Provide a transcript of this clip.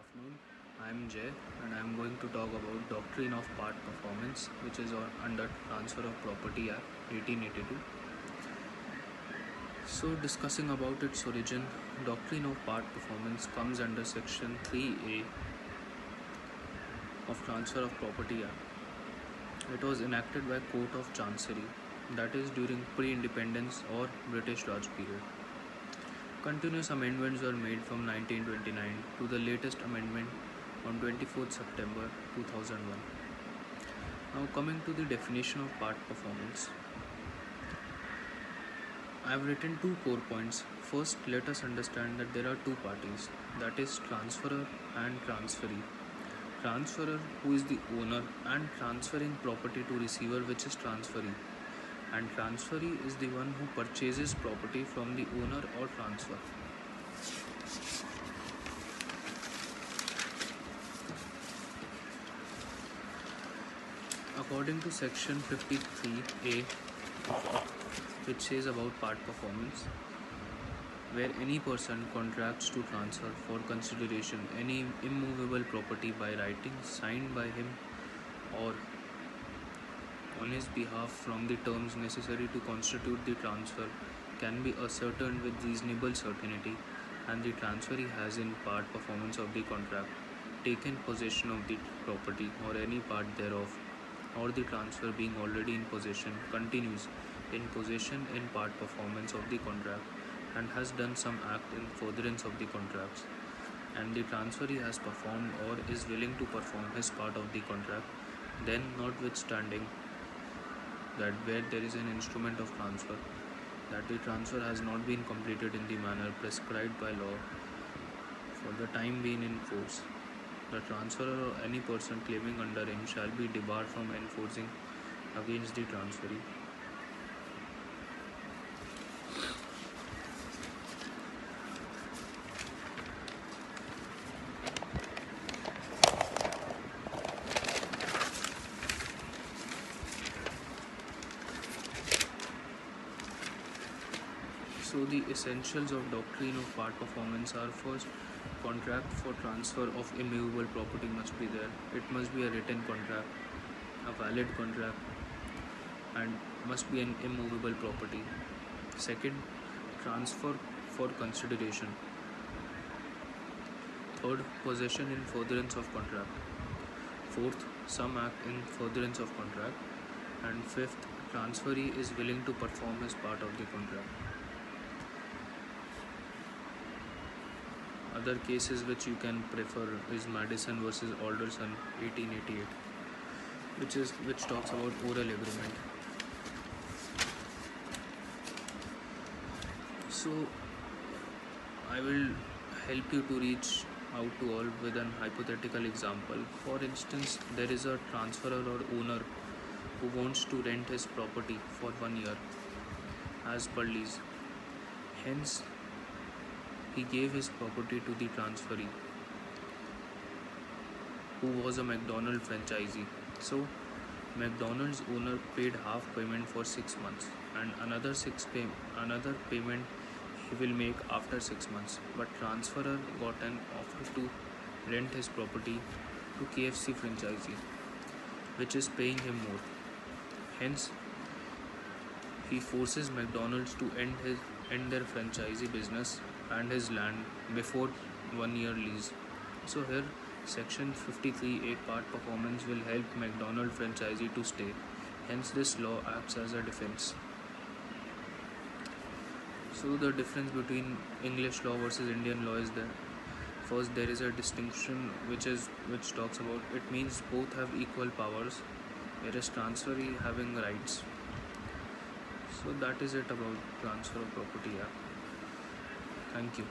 afternoon. I'm Jay and I'm going to talk about Doctrine of Part Performance, which is under Transfer of Property Act 1882. So, discussing about its origin, Doctrine of Part Performance comes under Section 3A of Transfer of Property Act. It was enacted by Court of Chancery, that is during pre-independence or British Raj period. Continuous amendments were made from 1929 to the latest amendment on 24th September 2001. Now coming to the definition of part performance. I have written two core points. First, let us understand that there are two parties, that is transferor and transferee. Transferor, who is the owner and transferring property to receiver, which is transferee, and transferee is the one who purchases property from the owner or transfer. According to section 53A, which says about part performance, where any person contracts to transfer for consideration any immovable property by writing signed by him or on his behalf from the terms necessary to constitute the transfer can be ascertained with reasonable certainty, and the transferee has in part performance of the contract taken possession of the property or any part thereof, or the transfer being already in possession continues in possession in part performance of the contract and has done some act in furtherance of the contracts, and the transferee has performed or is willing to perform his part of the contract, then notwithstanding that where there is an instrument of transfer, that the transfer has not been completed in the manner prescribed by law for the time being in force, the transferor or any person claiming under him shall be debarred from enforcing against the transferee. So the essentials of doctrine of part performance are: first, contract for transfer of immovable property must be there. It must be a written contract, a valid contract, and must be an immovable property. Second, transfer for consideration. Third, possession in furtherance of contract. Fourth, some act in furtherance of contract. And fifth, transferee is willing to perform his part of the contract. Other cases which you can prefer is Madison versus Alderson 1888, which talks about oral agreement. So I will help you to reach out to all with an hypothetical example. For instance, there is a transferor or owner who wants to rent his property for 1 year as per lease. Hence, he gave his property to the transferee, who was a McDonald's franchisee. So, McDonald's owner paid half payment for 6 months, and another payment he will make after 6 months. But transferor got an offer to rent his property to KFC franchisee, which is paying him more. Hence, he forces McDonald's to end their franchisee business and his land before 1 year lease. So here section 53A part performance will help McDonald franchisee to stay. Hence this law acts as a defense. So the difference between English law versus Indian law is that first there is a distinction which talks about, it means both have equal powers, whereas transferee having rights. So that is it about transfer of property act. Thank you.